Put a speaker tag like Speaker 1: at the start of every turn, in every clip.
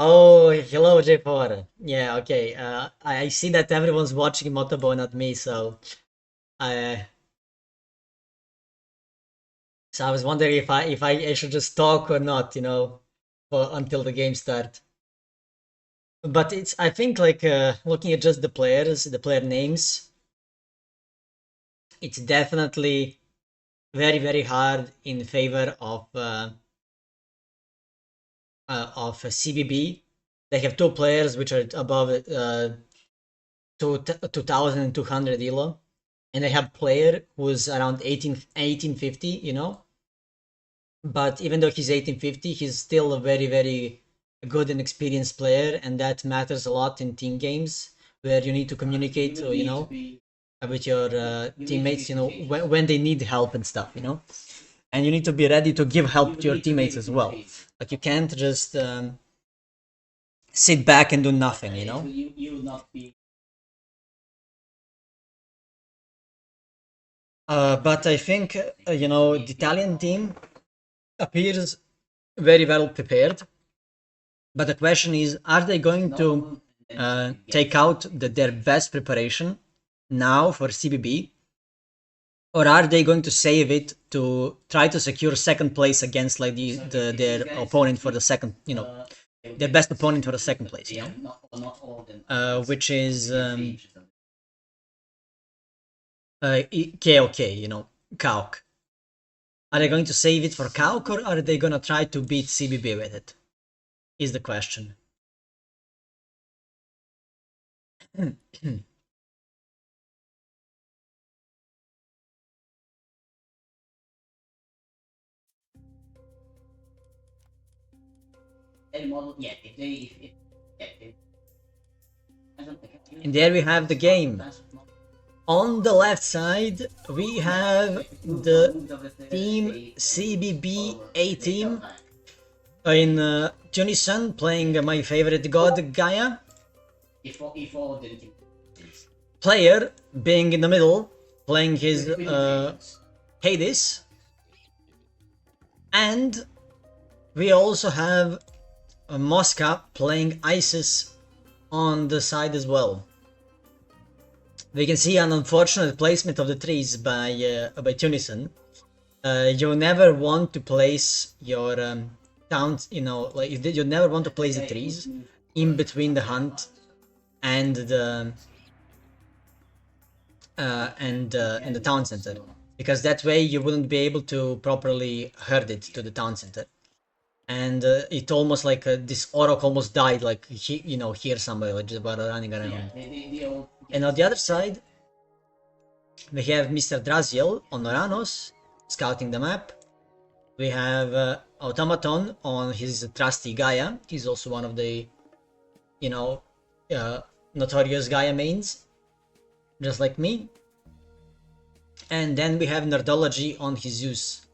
Speaker 1: Oh, hello, J4. Yeah, okay. I see that everyone's watching Motobo, not me, I so I was wondering if I should just talk or not, until the game start. But it's I think like looking at just the players, the player names, it's definitely very very hard in favor of CBB. They have two players which are above 2,200 elo, and they have player who's around 1850, but even though he's 1850, he's still a very very good and experienced player, and that matters a lot in team games where you need to communicate, with your teammates, when they need help and stuff, and you need to be ready to give help to your teammates as well. Like you can't just sit back and do nothing, but I think the Italian team appears very well prepared. But the question is, are they going to take out their best preparation now for CBB, or are they going to save it to try to secure second place against like their opponent for the second, their best opponent for the second place, which is KOK, KAOK. Are they going to save it for KAOK, or are they going to try to beat CBB with it? Is the question. And there we have the game. On the left side, we have the team CBB A team in Tunisian playing my favorite god Gaia. Player being in the middle playing his Hades. And we also have Mosca playing Isis on the side as well. We can see an unfortunate placement of the trees by Tunisian. You never want to place your towns, like you never want to place the trees in between the hunt and the town center, because that way you wouldn't be able to properly herd it to the town center. And it almost like this Orok almost died, like here somewhere, like just about running around. And on the other side, we have Mr. Draziel on Oranos, scouting the map. We have Automaton on his trusty Gaia. He's also one of the, notorious Gaia mains, just like me. And then we have Nerdology on his Zeus.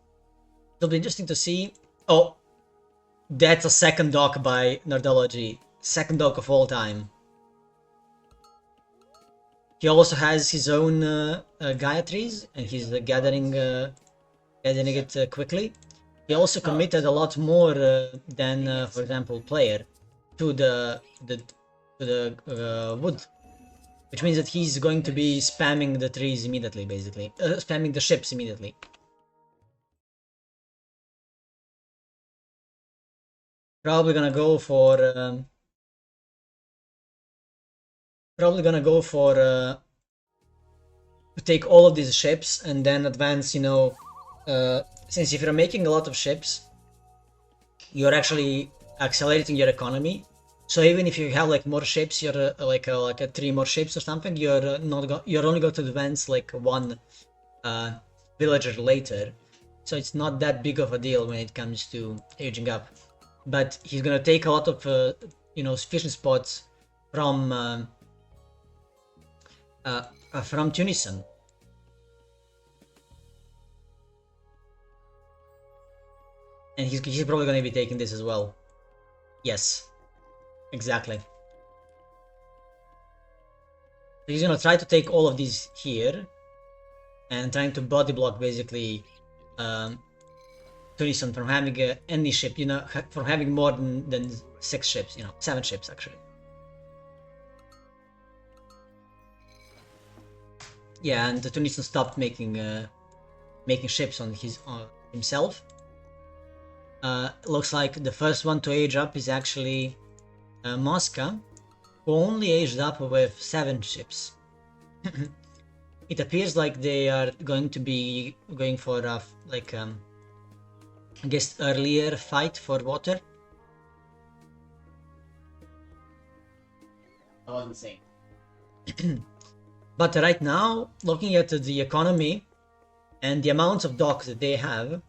Speaker 1: It'll be interesting to see. Oh, that's a second dock by Nerdology. Second dock of all time. He also has his own Gaia trees, and he's gathering it quickly. He also committed a lot more than, for example, player to the wood, which means that he's going to be spamming the trees immediately, basically, spamming the ships immediately. Probably gonna go for take all of these ships and then advance, since if you're making a lot of ships, you're actually accelerating your economy. So even if you have like more ships, you're like a 3 more ships or something, you're you're only going to advance like one villager later. So it's not that big of a deal when it comes to aging up. But he's gonna take a lot of fishing spots from Tunisian. And he's probably gonna be taking this as well. Yes, exactly. He's gonna try to take all of these here, and trying to body block basically Tunisian from having any ship, from having more than 6 ships, 7 ships actually. Yeah, and Tunisian stopped making ships on himself. Looks like the first one to age up is actually Moscow, who only aged up with 7 ships. It appears like they are going to be going for a I guess earlier fight for water.
Speaker 2: I wasn't saying.
Speaker 1: But right now, looking at the economy and the amounts of docks that they have,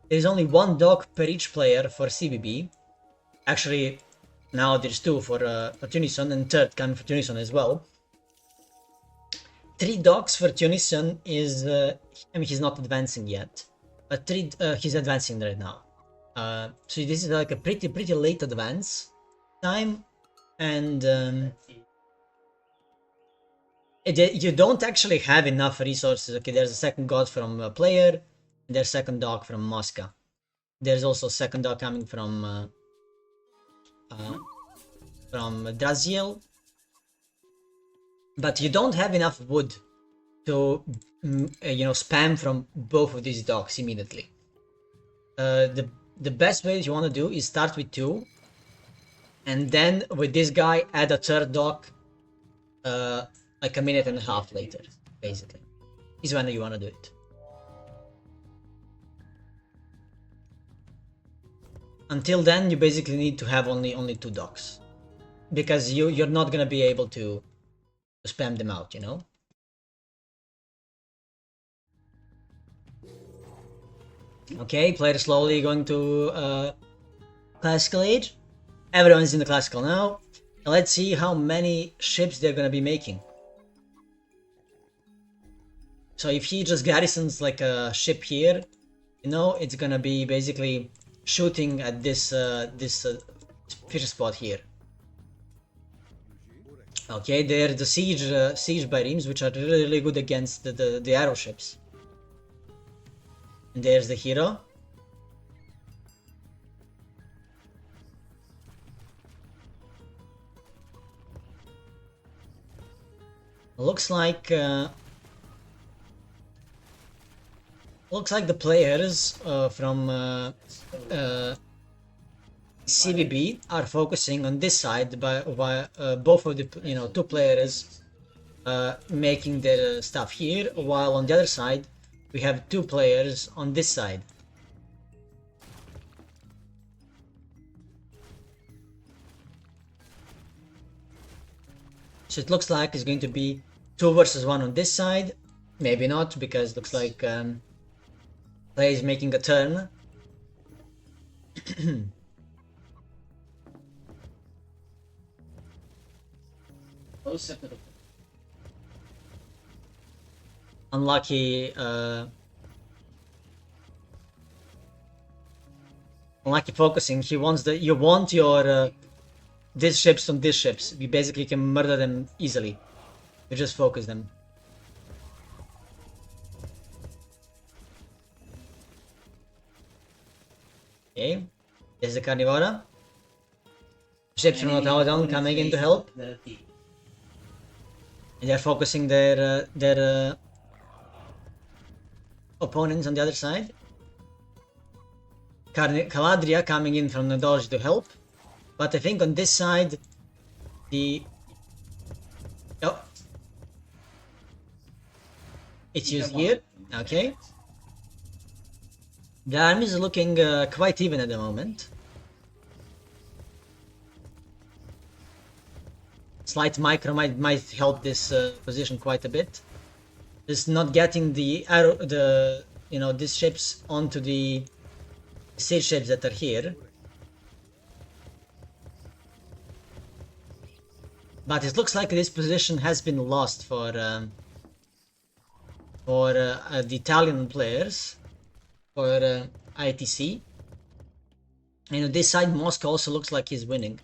Speaker 1: there's only 1 dock per each player for CBB. Actually, now there's 2 for Tunisian and 3rd coming for Tunisian as well. 3 docks for Tunisian is, he's not advancing yet, but he's advancing right now. So this is like a pretty late advance time, and you don't actually have enough resources. Okay, there's a second god from a player, and there's second dock from Moscow. There's also second dock coming from Draziel, but you don't have enough wood to spam from both of these docks immediately. The best way you want to do is start with 2, and then with this guy add a 3rd dock like a minute and a half later, basically, is when you want to do it. Until then, you basically need to have only 2 docks, because you're not gonna be able to spam them out, Okay, player slowly going to classical age. Everyone's in the classical now. Let's see how many ships they're gonna be making. So if he just garrisons like a ship here, it's gonna be basically shooting at this fish spot here. Okay, they're the siege biremes, which are really good against the arrow ships. And there's the hero. Looks like the players from CBB are focusing on this side by both of the 2 players making their stuff here, while on the other side we have 2 players on this side. So it looks like it's going to be 2 versus 1 on this side. Maybe not, because it looks like player is making a turn. Unlucky focusing. You want your these ships on these ships. You basically can murder them easily. You just focus them. Okay, there's the Carnivora. Ships from Otawadon coming in to help. And they're focusing their opponents on the other side. Caladria coming in from the dodge to help. But I think on this side, it's used here. Okay. The army is looking quite even at the moment. Slight micro might help this position quite a bit. Just not getting these ships onto the siege ships that are here. But it looks like this position has been lost for the Italian players, for ITC. And this side, Moscow also looks like he's winning.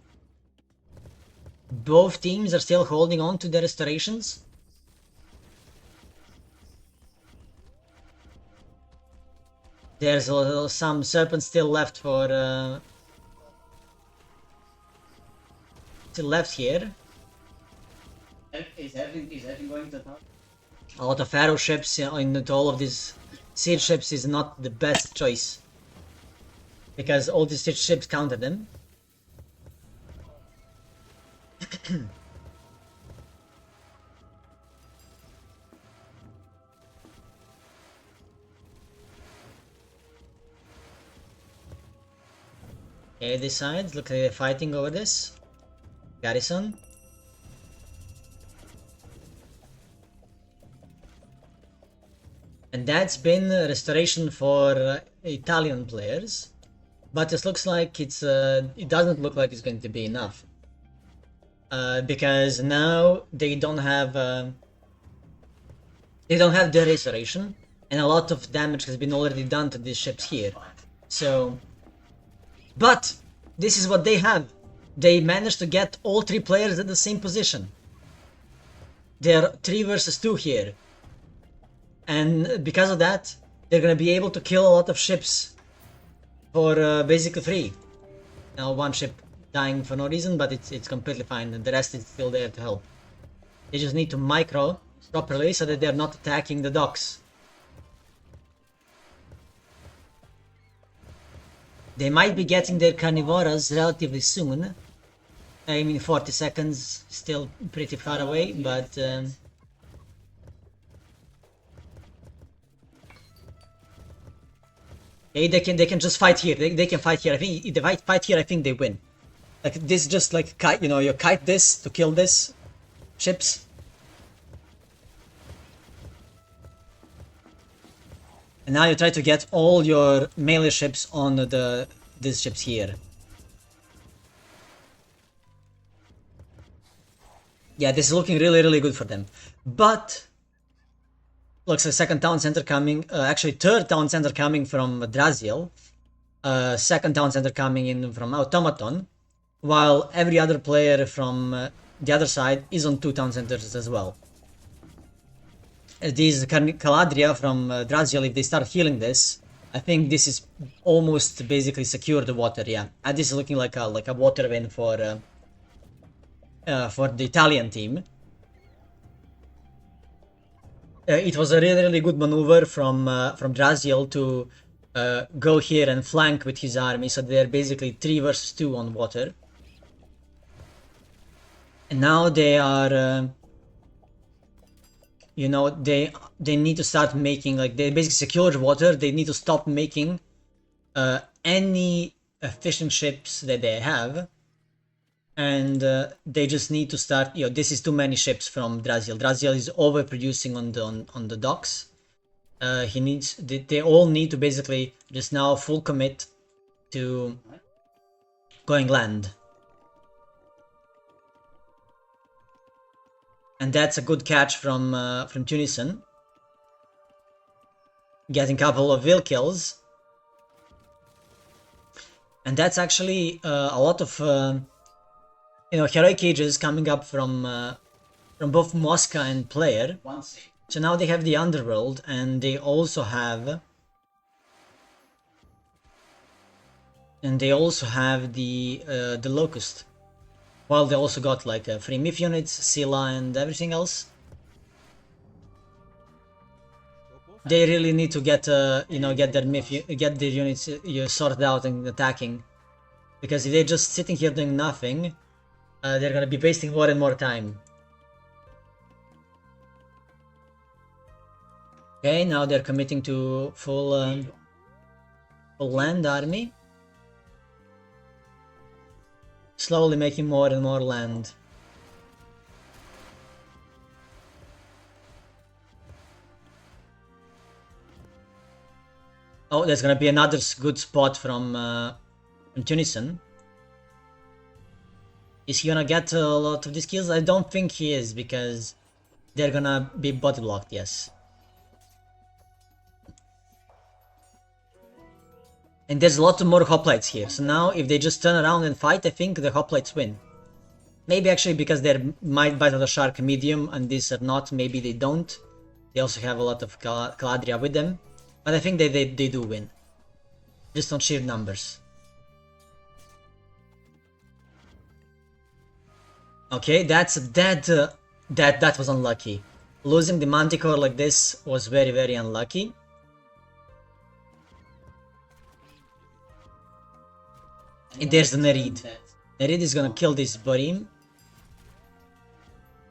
Speaker 1: Both teams are still holding on to their restorations. There's some serpents still left for still left here. Is everything going to top? A lot of arrow ships into all of these siege ships is not the best choice. Because all these siege ships counter them. Okay, this side, look like they're fighting over this. Garrison. And that's been restoration for Italian players. But it looks like it doesn't look like it's going to be enough. Because now they don't have their restoration, and a lot of damage has been already done to these ships here. So, but this is what they have. They managed to get all 3 players at the same position. They're 3 versus 2 here. And because of that, they're gonna be able to kill a lot of ships for basically free. Now 1 ship dying for no reason, but it's completely fine, and the rest is still there to help. They just need to micro properly so that they're not attacking the docks. They might be getting their carnivoras relatively soon. I mean, 40 seconds, still pretty far away, but they can just fight here. They can fight here. I think if they fight here, I think they win. Like this, just like kite, you kite this to kill this ships. And now you try to get all your melee ships on these ships here. Yeah, this is looking really good for them. But looks like second town center coming, actually third town center coming from Draziel, second town center coming in from Automaton, while every other player from the other side is on 2 town centers as well. These Caladria from Draziel, if they start healing this, I think this is almost basically secured the water. Yeah, and this is looking like a water win for the Italian team. It was a really good maneuver from Draziel to go here and flank with his army, so they're basically 3 versus 2 on water. And now they are, they need to start making, like, they basically secured water. They need to stop making any efficient ships that they have. And they just need to start, this is too many ships from Draziel. Draziel is overproducing on the docks. They all need to basically just now full commit to going land. And that's a good catch from Tunison. Getting a couple of will kills. And that's actually a lot of heroic cages coming up from both Mosca and player. So now they have the underworld, and they also have the locust. While they also got like free myth units, Scylla, and everything else. They really need to get get their units sorted out and attacking, because if they're just sitting here doing nothing, they're gonna be wasting more and more time. Okay, now they're committing to full land army. Slowly making more and more land. Oh, there's gonna be another good spot from Tunison. Is he gonna get a lot of these kills? I don't think he is, because they're gonna be body blocked, yes. And there's a lot more hoplites here, so now if they just turn around and fight, I think the hoplites win. Maybe actually because they're might bite of the shark medium and these are not, maybe they don't. They also have a lot of Caladria with them, but I think they do win. Just on sheer numbers. Okay, that was unlucky. Losing the Manticore like this was very unlucky. And there's the Nereid. Nereid is gonna kill this Barim.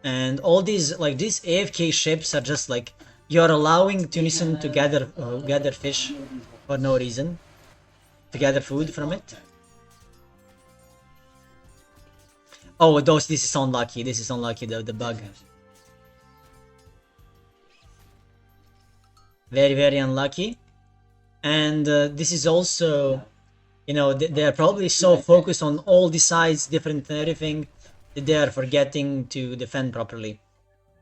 Speaker 1: And all these, like, these AFK ships are just like, you're allowing Tunisian to gather fish for no reason. To gather food from it. Oh, this is unlucky. This is unlucky, the bug. Very unlucky. And this is also, you know, they're probably so focused on all the sides, different everything, that they are forgetting to defend properly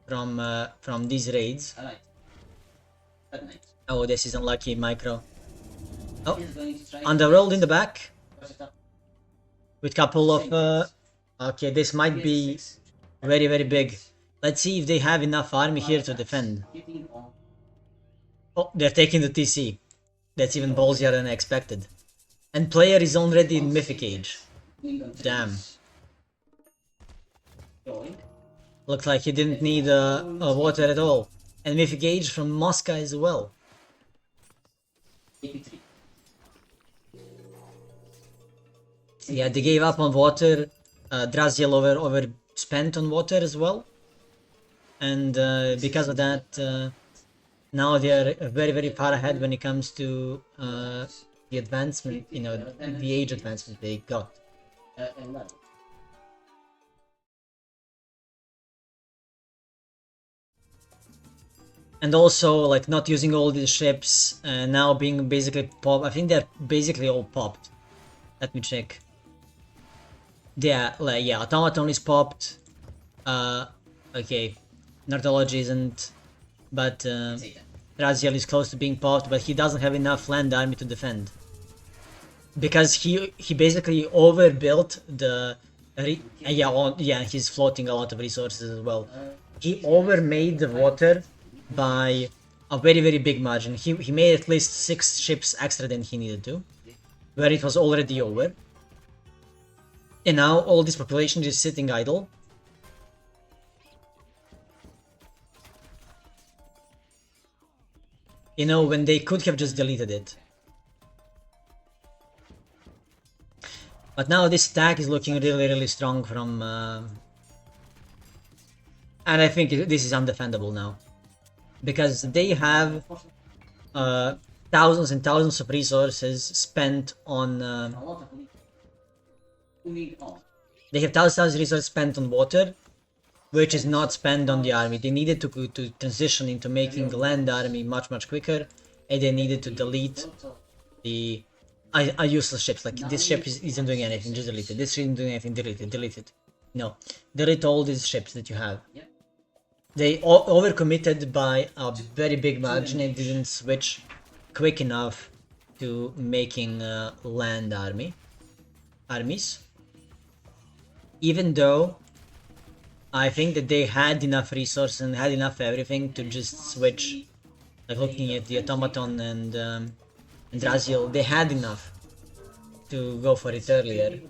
Speaker 1: from these raids. Oh, this is unlucky, micro. Oh, Underworld in the back. With couple of... okay, this might be very big. Let's see if they have enough army here to defend. Oh, they're taking the TC. That's even ballsier than I expected. And player is already in Mythic Age. Damn. Looks like he didn't need water at all. And Mythic Age from Moscow as well. Yeah, they gave up on water. Draziel overspent on water as well. And because of that, now they are very far ahead when it comes to the advancement, you know, the age advancement they got. And also, like, not using all these ships, now being basically popped. I think they're basically all popped. Let me check. Yeah, like, yeah, Automaton is popped. Okay, Nartology isn't, but Raziel is close to being popped, but he doesn't have enough land army to defend. Because he basically overbuilt the... yeah, he's floating a lot of resources as well. He overmade the water by a very big margin. He made at least 6 ships extra than he needed to, where it was already over. And now all this population is sitting idle. You know, when they could have just deleted it. But now this attack is looking really strong from... and I think this is undefendable now. Because they have thousands and thousands of resources spent on... they have thousands of resources spent on water, which is not spent on the army. They needed to transition into making the land army much quicker, and they needed to delete the useless ships. Like, this ship isn't doing anything, just delete it. This ship isn't doing anything, delete it. No, delete all these ships that you have. They overcommitted by a very big margin and didn't switch quick enough to making land armies. Even though I think that they had enough resources and had enough everything to just switch. Like, looking at the Automaton and Raziel, they had enough to go for it earlier.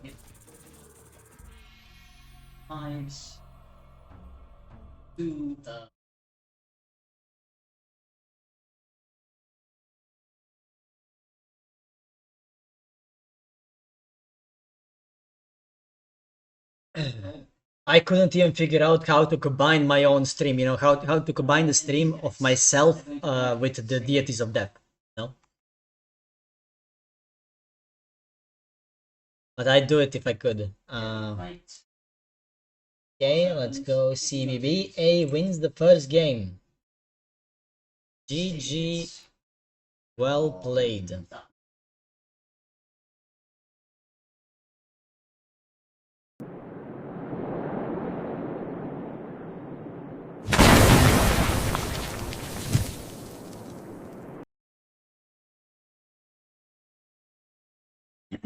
Speaker 1: I couldn't even figure out how to combine my own stream, you know, how to combine the stream of myself with the Deities of Death, you know? But I'd do it if I could. Okay, let's go CBB. A wins the first game. GG. Well played.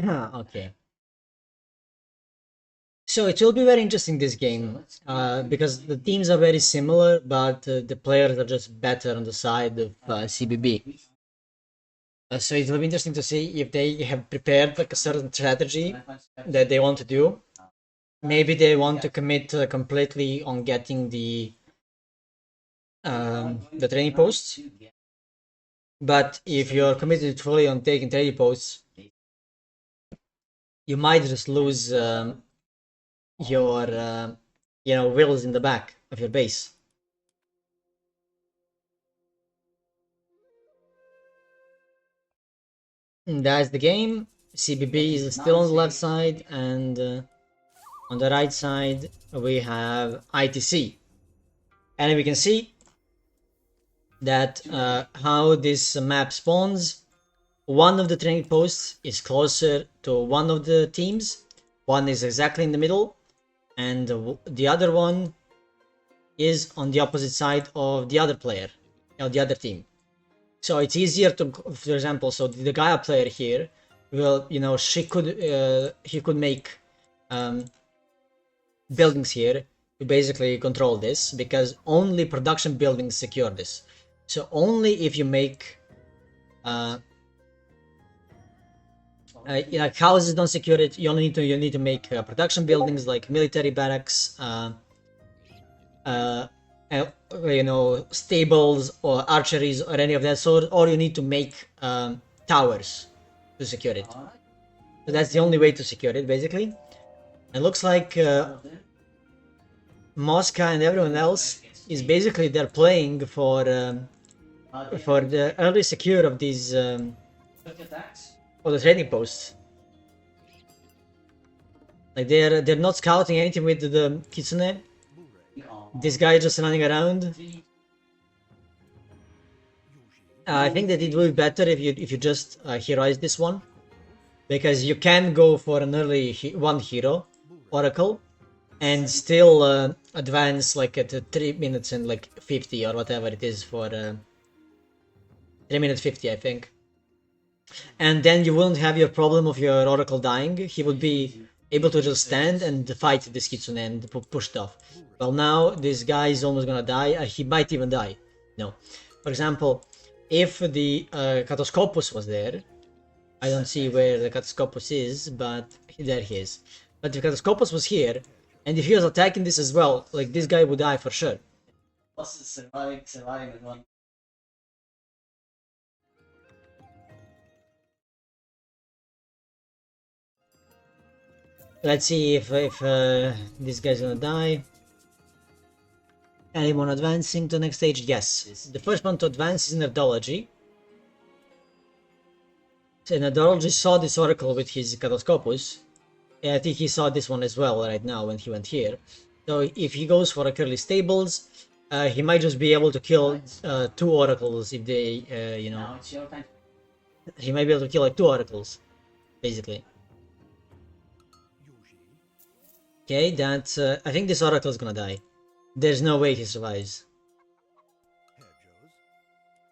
Speaker 1: Okay. So it will be very interesting, this game, because the teams are very similar, but the players are just better on the side of CBB. So it will be interesting to see if they have prepared like a certain strategy that they want to do, Maybe they want to commit completely on getting the trading posts. But if you're committed fully on taking trading posts, you might just lose your wheels in the back of your base. And that's the game. CBB is still on the left side, and on the right side we have ITC. And we can see that how this map spawns. One of the trading posts is closer to one of the teams, one is exactly in the middle, and the other one is on the opposite side of the other player, or the other team. So it's easier to, for example, so the Gaia player here will, he could make buildings here to basically control this, because only production buildings secure this. So only if you make like houses don't secure it, you need to make production buildings like military barracks, stables or archeries or any of that sort, or you need to make towers to secure it. So that's the only way to secure it, basically. It looks like Mosca and everyone else is basically they're playing for the early secure of these or the trading posts. Like they're not scouting anything with the Kitsune. This guy just running around. I think that it will be better if you just heroize this one, because you can go for an early one hero oracle and still advance like at 3 minutes and like 50 or whatever it is for 3 minutes 50, I think. And then you wouldn't have your problem of your oracle dying. He would be able to just stand and fight this Kitsune and push it off. Well, now this guy is almost gonna die. He might even die. No. For example, if the Catoscopus was there, I don't see where the Catoscopus is, but there he is. But if Catoscopus was here, and if he was attacking this as well, like this guy would die for sure.
Speaker 2: Plus it's surviving one.
Speaker 1: Let's see if this guy's gonna die. Anyone advancing to the next stage? Yes. The first one to advance is Nerdology. So Nerdology saw this oracle with his Catoscopus. I think he saw this one as well right now when he went here. So if he goes for a curly stables, he might just be able to kill 2 oracles if they,
Speaker 2: Now it's your time.
Speaker 1: he might be able to kill like 2 oracles, basically. Okay, that's, I think this oracle is gonna die. There's no way he survives.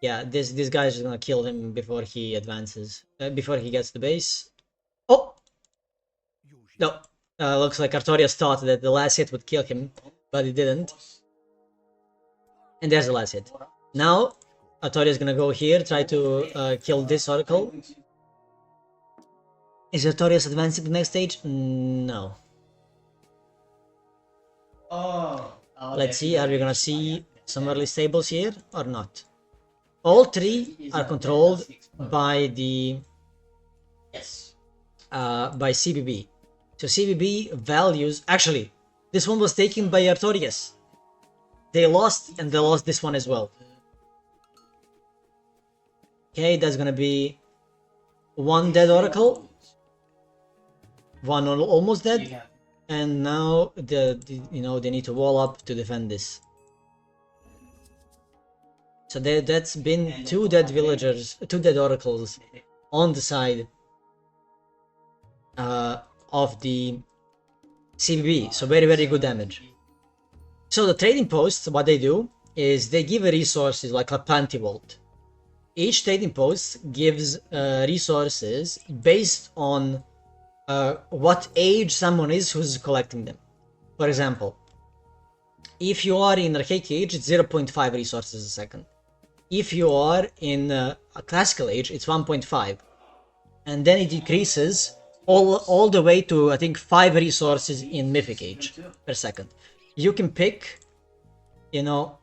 Speaker 1: Yeah, this guy is gonna kill him before he advances, before he gets the base. Oh! No, looks like Artorias thought that the last hit would kill him, but it didn't. And there's the last hit. Now, Artorias is gonna go here, try to kill this oracle. Is Artorias advancing to the next stage? No.
Speaker 2: Oh.
Speaker 1: Let's see, are we gonna see some early stables here or not? All 3 are controlled by the by CBB. So CBB values, actually, this one was taken by Artorias. They lost, and they lost this one as well. Okay, that's gonna be 1 dead oracle, 1 almost dead. And now they need to wall up to defend this. So that's been 2 dead villagers, 2 dead oracles on the side of the CBB. So very, very good damage. So the trading posts, what they do is they give resources like a plenty vault. Each trading post gives resources based on what age someone is who's collecting them. For example, if you are in Archaic Age, it's 0.5 resources a second. If you are in a Classical Age, it's 1.5. And then it decreases all the way to I think 5 resources in Mythic Age per second. You can pick, you know,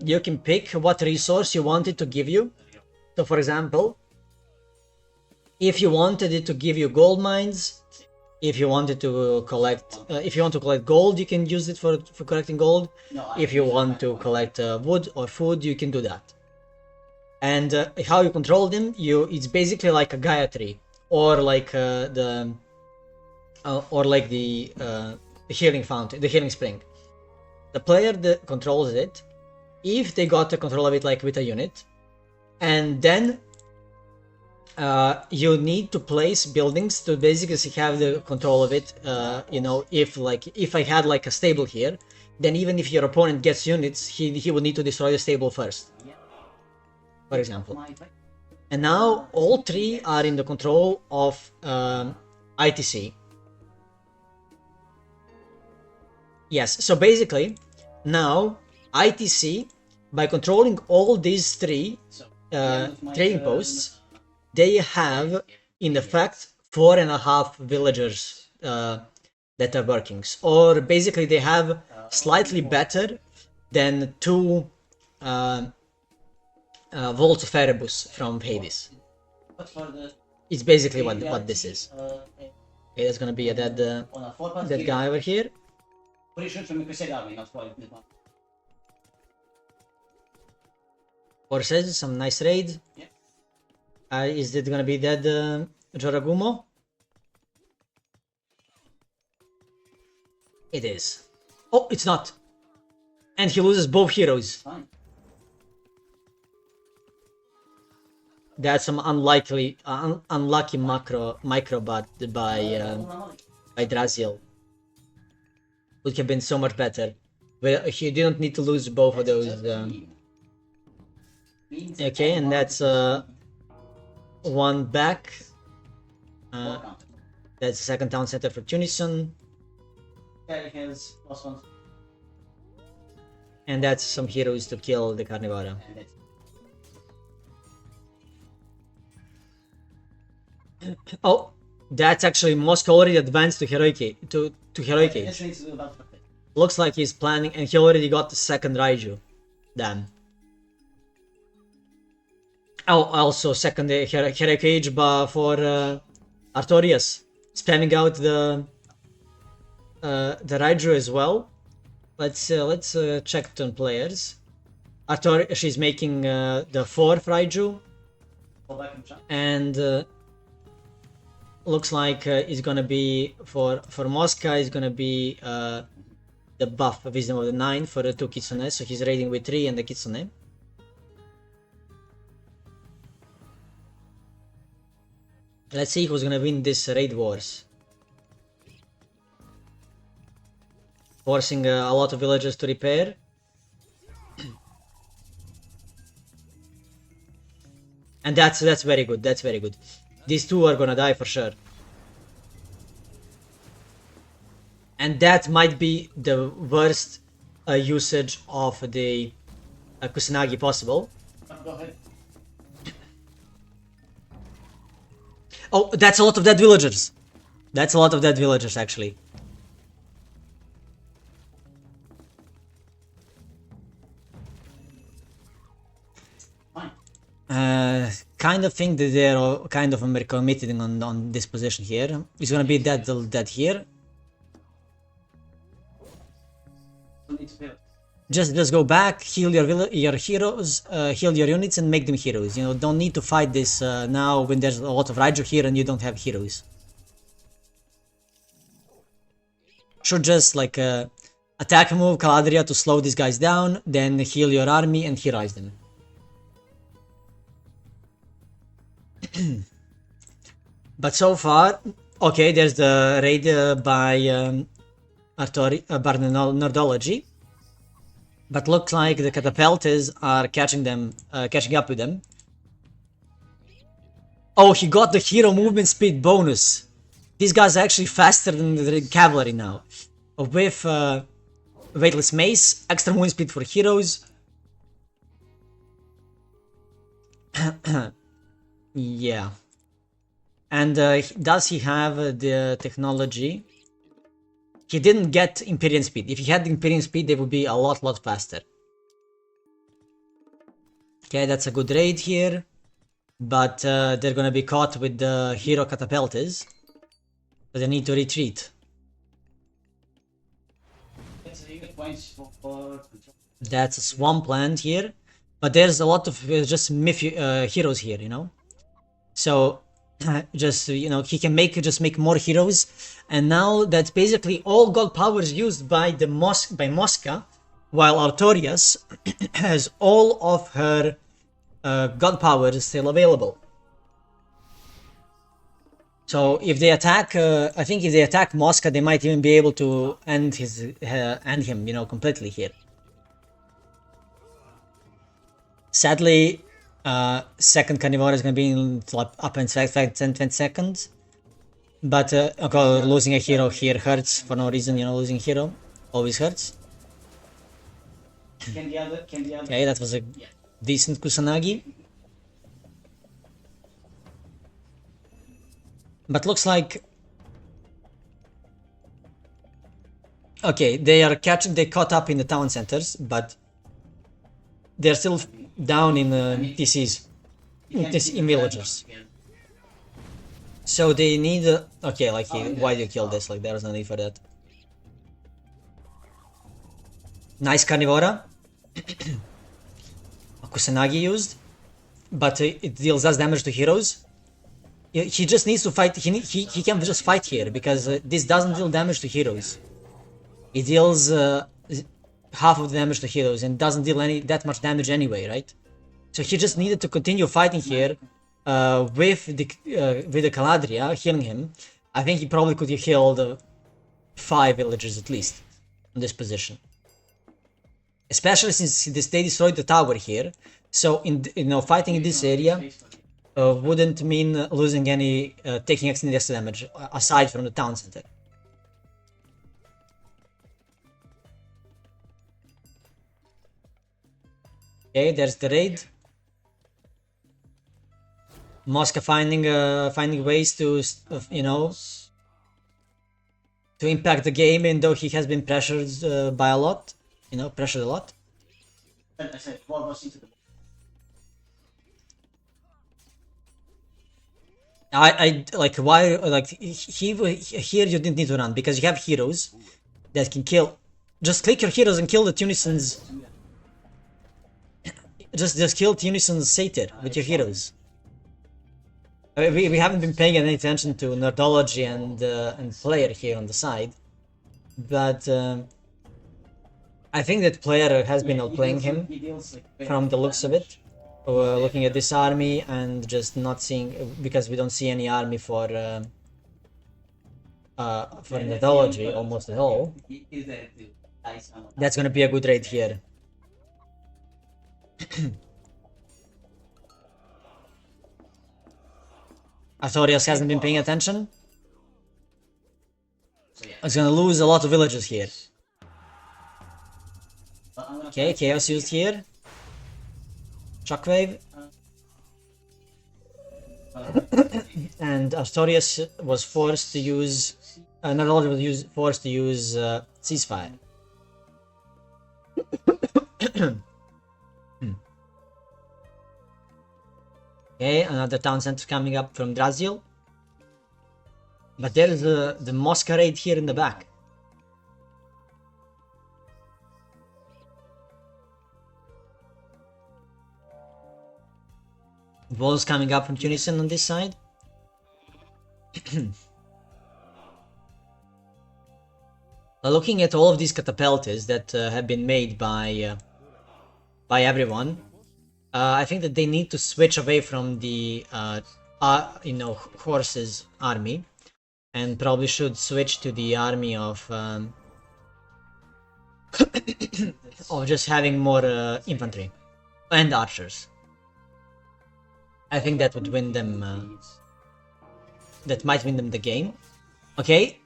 Speaker 1: you can pick what resource you want it to give you. So for example, if you wanted it to give you gold mines, if you wanted to collect, if you want to collect gold, you can use it for collecting gold. If you want to collect wood or food, you can do that. And how you control them, it's basically like a Gaia tree, or like the healing fountain, the healing spring. The player that controls it, if they got the control of it like with a unit, and then you need to place buildings to basically have the control of it. You know, if I had like a stable here, then even if your opponent gets units, he would need to destroy the stable first, for example. And now all 3 are in the control of ITC. Yes, so basically now ITC, by controlling all these 3 trading posts, they have in effect 4.5 villagers that are working, or basically they have slightly better than 2 Volts of Erebus from Hades. It's basically what this is. Okay, there's gonna be a dead guy over here. Forces, some nice raid. Is it gonna be dead Joragumo? It is. Oh, it's not. And he loses both heroes.
Speaker 2: Fine.
Speaker 1: That's some unlucky microbot by Draziel. Would have been so much better. But he didn't need to lose both of those. Okay, and that's one back. That's the second town center for Tunison. And that's some heroes to kill the Carnivora. Oh, that's actually Moscow already advanced to Heroic Age. Looks like he's planning, and he already got the second Raiju. Damn. Oh, also second Heroic Age for Artorias, spamming out the Raiju as well. Let's check turn players. She's making the 4th Raiju, and looks like it's gonna be for Mosca. It's gonna be the buff of Wisdom of the 9 for the 2 Kitsune. So he's raiding with 3 and the Kitsune. Let's see who's gonna win this raid wars. Forcing a lot of villagers to repair. And that's very good. That's very good. These 2 are gonna die for sure. And that might be the worst usage of the Kusanagi possible.
Speaker 2: Go ahead.
Speaker 1: Oh, that's a lot of dead villagers. That's a lot of dead villagers, actually. Kind of think that they're kind of committed on this position here. He's gonna be dead here. Just go back, heal your heroes, heal your units, and make them heroes. You know, don't need to fight this now when there's a lot of Raiju here and you don't have heroes. Should just like attack move Caladria to slow these guys down, then heal your army and heroize them. But so far, okay, there's the raid by Nerdology. But looks like the Catapultas are catching up with them. Oh, he got the hero movement speed bonus. These guys are actually faster than the cavalry now. With Weightless Mace, extra movement speed for heroes. Yeah. And does he have the technology? He didn't get Imperial Speed. If he had the Imperial Speed, they would be a lot faster. Okay, that's a good raid here. But they're gonna be caught with the hero catapults. So they need to retreat. That's a swampland here. But there's a lot of just heroes here, you know? So just, you know, he can just make more heroes. And now that's basically all god powers used by Mosca, while Artorias has all of her god powers still available. So if they attack, I think if they attack Mosca, they might even be able to end him, you know, completely here. Sadly, second Carnivore is going to be in up in 10 seconds. But okay, losing a hero here hurts for no reason, you know, losing a hero always hurts. Okay, that was a decent Kusanagi. But looks like... Okay, they caught up in the town centers, but they're still down in TCs, in villagers. So they need... okay, like, why do you kill this? Like, there's no need for that. Nice Carnivora. Kusanagi used, but it deals less damage to heroes. He just needs to fight. He can just fight here because this doesn't deal damage to heroes. It deals half of the damage to heroes and doesn't deal that much damage anyway, right? So he just needed to continue fighting here with the Caladria healing him. I think he probably could have healed 5 villagers at least in this position. Especially since they destroyed the tower here. So fighting in this area wouldn't mean losing any taking extended damage aside from the town center. Okay, there's the raid. Mosca finding ways to to impact the game, even though he has been pressured by a lot. Pressured a lot.
Speaker 2: I said, well, goes into the...
Speaker 1: I like why like here you didn't need to run because you have heroes that can kill. Just click your heroes and kill the Tunison's. Just kill Tunison's satyr with your heroes. We haven't been paying any attention to nerdology and player here on the side, but I think that player has been outplaying him from the looks of it. Looking at this army and just not seeing, because we don't see any army for nerdology almost at all. That's gonna be a good raid here. Artorias hasn't been paying attention. It's gonna lose a lot of villagers here. Okay, Chaos used here. Shockwave. And Artorias was forced to use... Nerdology was forced to use Ceasefire. Okay, another town center coming up from Draziel. But there is the Mosca raid here in the back. Walls coming up from Tunison on this side. Looking at all of these catapults that have been made by everyone, I think that they need to switch away from the horses army, and probably should switch to the army of of just having more infantry and archers. I think that would win them. That might win them the game. Okay,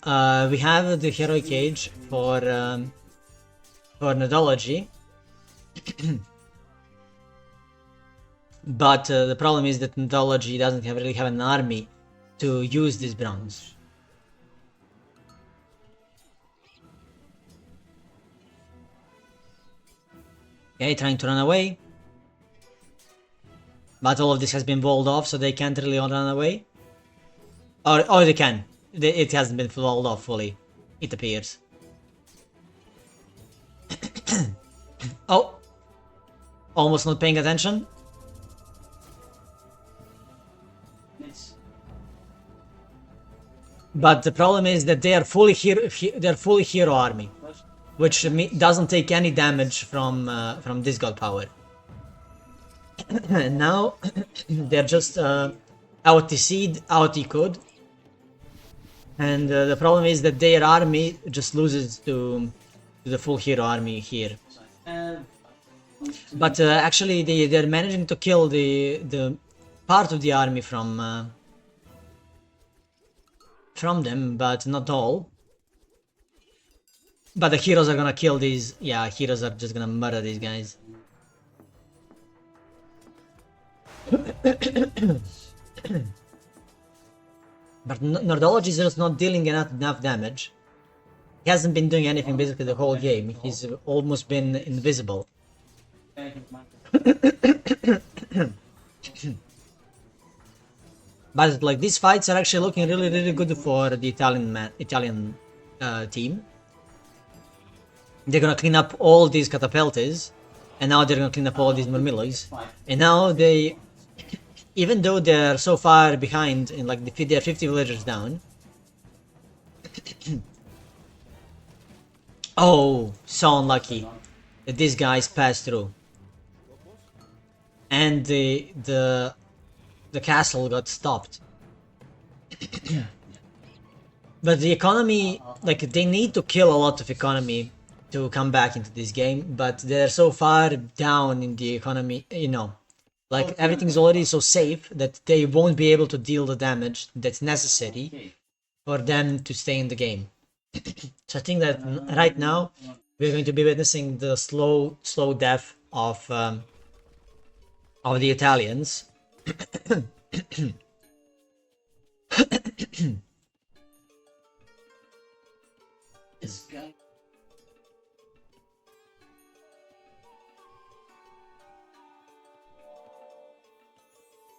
Speaker 1: we have the heroic age for nerdology. But the problem is that nerdology doesn't really have an army to use this bronze. Okay, trying to run away. But all of this has been walled off, so they can't really run away. Or they can. It hasn't been walled off fully, it appears. Oh! Almost not paying attention. But the problem is that they are fully hero army, which doesn't take any damage from this god power. And now they're just out-TC'd, out-eco'd, and the problem is that their army just loses to the full hero army here. But actually they're managing to kill the part of the army from them, but not all. But the heroes are gonna kill these. Yeah, heroes are just gonna murder these guys. But Nordology is just not dealing enough damage. He hasn't been doing anything basically the whole game. He's almost been invisible. But like these fights are actually looking really good for the Italian team. They're gonna clean up all these catapultes, and now they're gonna clean up all these murmilloys. And now they, even though they're so far behind, in like they're 50 villagers down. Oh, so unlucky that these guys passed through, and the castle got stopped. But the economy, like they need to kill a lot of economy to come back into this game, but they're so far down in the economy, you know, like everything's already so safe that they won't be able to deal the damage that's necessary for them to stay in the game. So I think that right now we're going to be witnessing the slow death of the Italians.
Speaker 2: This guy.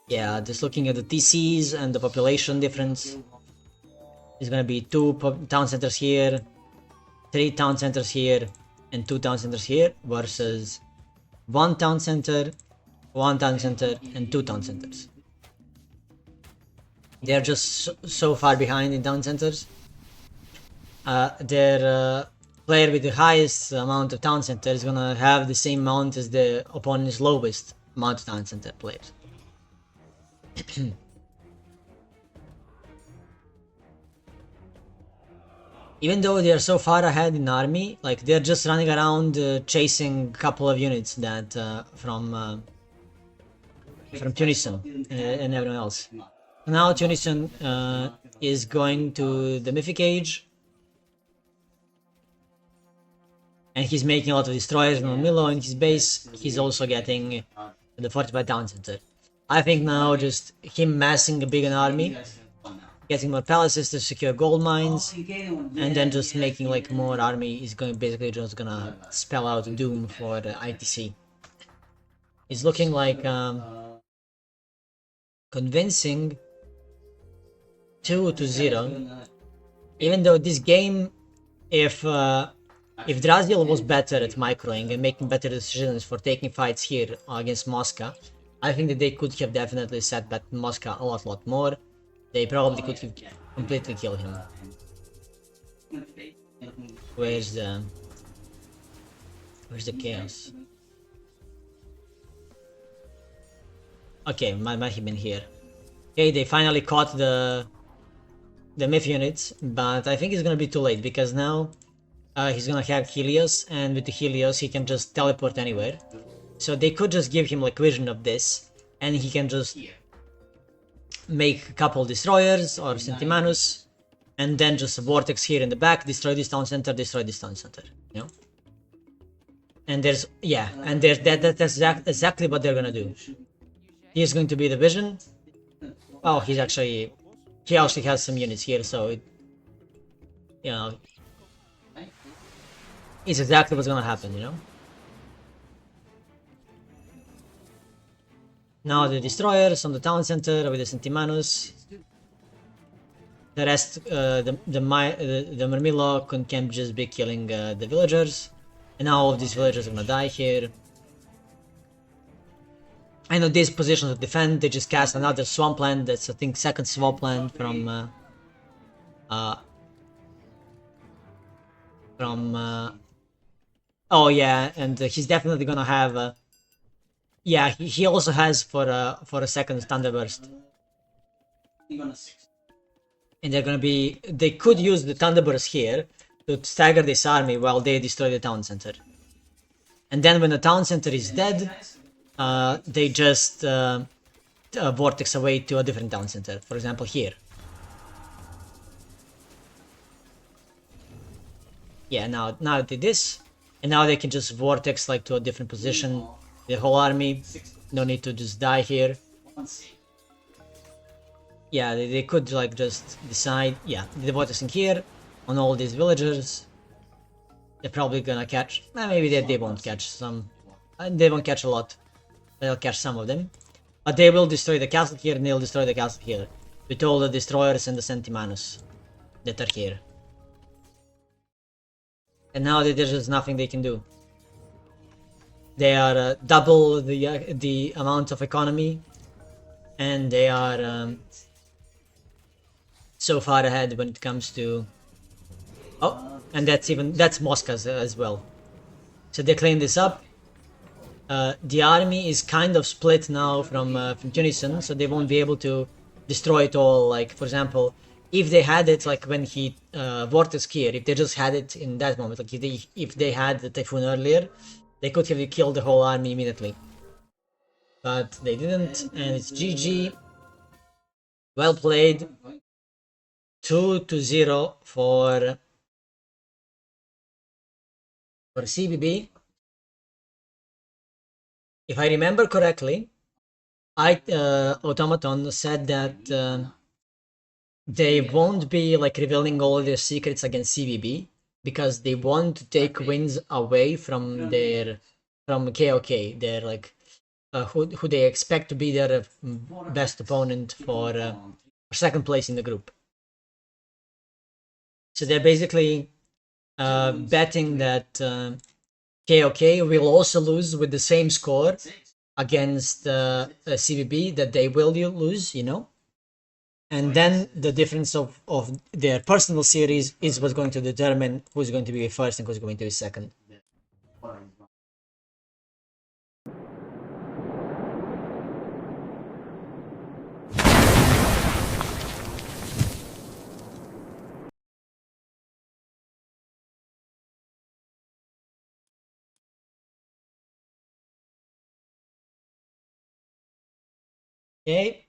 Speaker 1: Yeah, just looking at the TCs and the population difference, it's gonna be 2 town centers here, 3 town centers here, and 2 town centers here, versus 1 town center, 1 town center, and 2 town centers. They're just so far behind in town centers. Their player with the highest amount of town center is gonna have the same amount as the opponent's lowest amount of town center players. Even though they are so far ahead in army, like they're just running around chasing a couple of units that from Tunisia and everyone else. Now Tunisia is going to the Mythic Age, and he's making a lot of destroyers from Milo in his base. He's also getting the fortified town center. I think now just him massing a big army, getting more palaces to secure gold mines, and then just making like more army is going basically just gonna spell out doom for the ITC. It's looking like convincing 2-0. Even though this game, if Draziel was better at microing and making better decisions for taking fights here against Moscow, I think that they could have definitely set back Moscow a lot more. They probably could have completely killed him. Where's the chaos? Okay, might have been here. Okay, they finally caught the Myth units, but I think it's gonna be too late because now he's gonna have Helios, and with the Helios he can just teleport anywhere. So they could just give him like vision of this, and he can just make a couple destroyers or Centimanus, and then just a vortex here in the back, destroy this town center, destroy this town center, you know? And there's, yeah, and there's that's exactly what they're gonna do. He is going to be the vision. Oh, he's actually he actually has some units here, so it, you know, it's exactly what's gonna happen, you know. Now the destroyers on the town center with the Centimanus. The rest, the Murmillo can just be killing the villagers, and now all of these villagers are gonna die here. I know these positions of defend. They just cast another swampland. That's I think second swampland from oh yeah, and he's definitely gonna have. Yeah, he also has for a second Thunderburst. And they're gonna be. They could use the Thunderburst here to stagger this army while they destroy the town center. And then when the town center is dead, they just vortex away to a different town center. For example, here. Yeah, now they did this, and now they can just vortex like to a different position. The whole army, no need to just die here. Yeah, they could like just decide. Yeah, they're vortexing here on all these villagers. They're probably gonna catch. Maybe they won't catch some. They won't catch a lot. They'll catch some of them, but they will destroy the castle here, and they'll destroy the castle here with all the destroyers and the Centimanus that are here. And now there's just nothing they can do. They are double the amount of economy, and they are so far ahead when it comes to. Oh, and that's Moscow's as well. So they clean this up. The army is kind of split now from Tunisia, so they won't be able to destroy it all. Like for example, if they had it like when he vortex here, if they just had it in that moment, like if they had the typhoon earlier, they could have killed the whole army immediately. But they didn't, and it's GG. Well played. 2-0 for CBB. If I remember correctly, Automaton said that they won't be like revealing all their secrets against CBB because they want to take wins away from KOK. They're like who they expect to be their best opponent for second place in the group. So they're basically betting that KOK will also lose with the same score against CBB that they will lose, you know. And then the difference of their personal series is what's going to determine who's going to be first and who's going to be second. Okay.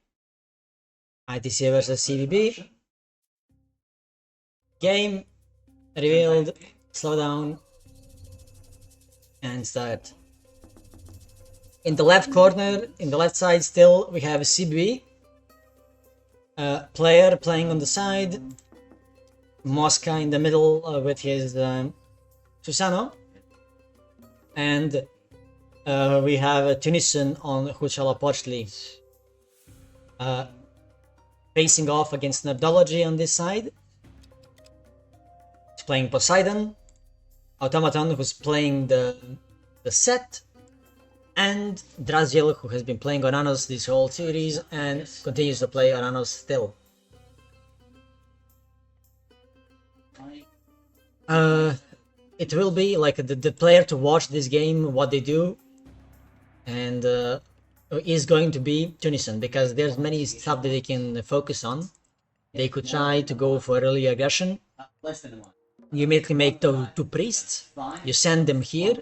Speaker 1: ITC versus CBB. Game revealed. Slow down and start. In the left corner, in the left side, still we have a CBB player playing on the side. Mosca in the middle with his Susano, and we have a Tunisian on Huchala facing off against Nerdology on this side. He's playing Poseidon, Automaton who's playing the set, and Draziel who has been playing Oranos this whole series and continues to play Oranos still. It will be like the player to watch this game, what they do, and is going to be Tunisian because there's many stuff that they can focus on. They could try to go for early aggression. You immediately make two priests. You send them here.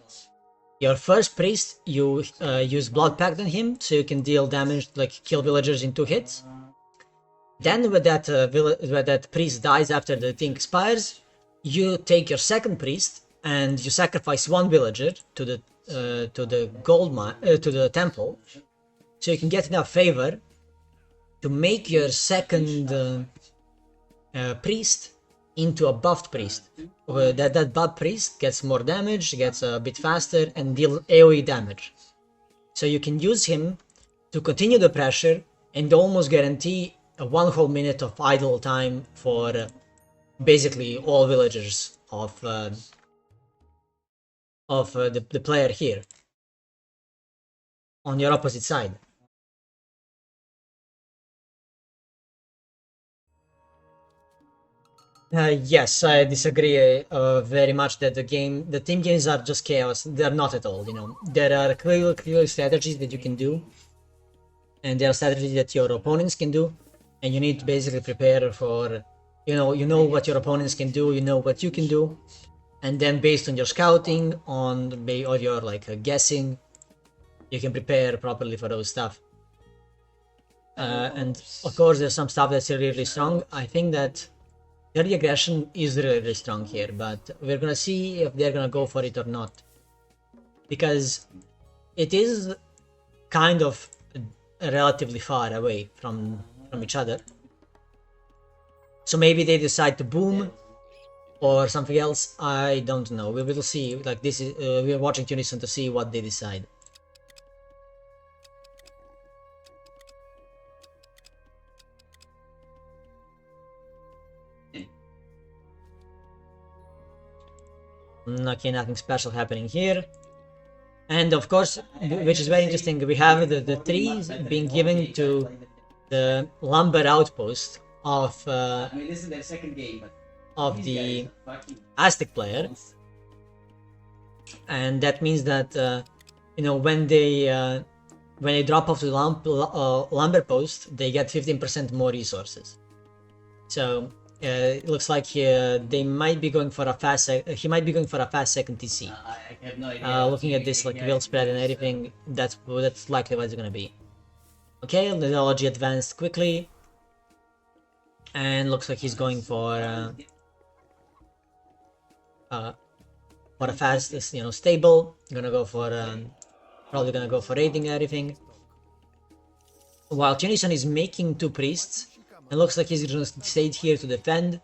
Speaker 1: Your first priest, you use Blood Pact on him, so you can deal damage, like kill villagers in 2 hits. Then when that priest dies after the thing expires, you take your second priest and you sacrifice 1 villager to the gold mine, to the temple, so you can get enough favor to make your second priest into a buffed priest. That buffed priest gets more damage, gets a bit faster, and deal AoE damage. So you can use him to continue the pressure and almost guarantee a 1 whole minute of idle time for basically all villagers of the player here on your opposite side. Yes, I disagree very much that the team games are just chaos. They're not at all, you know. There are clear strategies that you can do, and there are strategies that your opponents can do, and you need to basically prepare for, you know what your opponents can do, you know what you can do, and then based on your scouting, or your guessing, you can prepare properly for those stuff. And of course, there's some stuff that's really strong. I think that GrD aggression is really strong here, but we're gonna see if they're gonna go for it or not, because it is kind of relatively far away from each other. So maybe they decide to boom or something else. I don't know. We will see. Like this is we're watching Tunison to see what they decide. Okay, nothing special happening here. And of course, which is very interesting, we have the trees being given to the lumber outpost of
Speaker 2: I mean, this is their second game, but
Speaker 1: of the Aztec player, and that means that when they drop off the lumber post, they get 15% more resources. So it looks like they might be going for a fast. He might be going for a fast second TC.
Speaker 2: I have no idea.
Speaker 1: Looking at this will spread and everything, that's likely what it's gonna be. Okay, the technology advanced quickly, and looks like he's going for a fast, stable. Gonna go for probably gonna go for raiding everything. While Tunison is making 2 priests, it looks like he's gonna stay here to defend.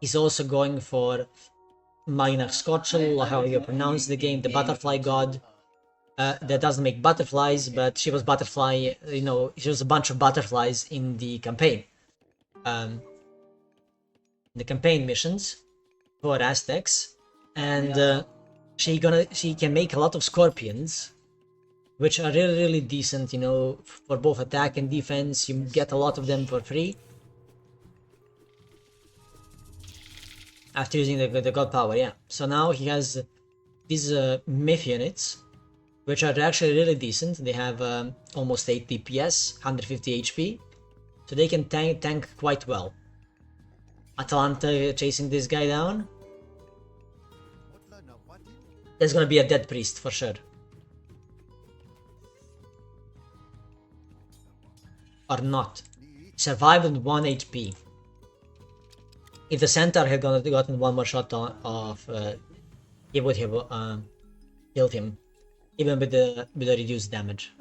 Speaker 1: He's also going for Magna Scotchel, or how you pronounce the game, the butterfly god. That doesn't make butterflies, but she was butterfly, she was a bunch of butterflies in the campaign. The campaign missions for Aztecs, and she can make a lot of scorpions, which are really decent, for both attack and defense. You get a lot of them for free after using the god power. Yeah, so now he has these myth units, which are actually really decent. They have almost 8 DPS, 150 HP, so they can tank quite well. Atalanta chasing this guy down. There's gonna be a dead priest for sure. Or not. Survived on 1 HP. If the centaur had gotten 1 more shot off, he would have killed him, even with the reduced damage.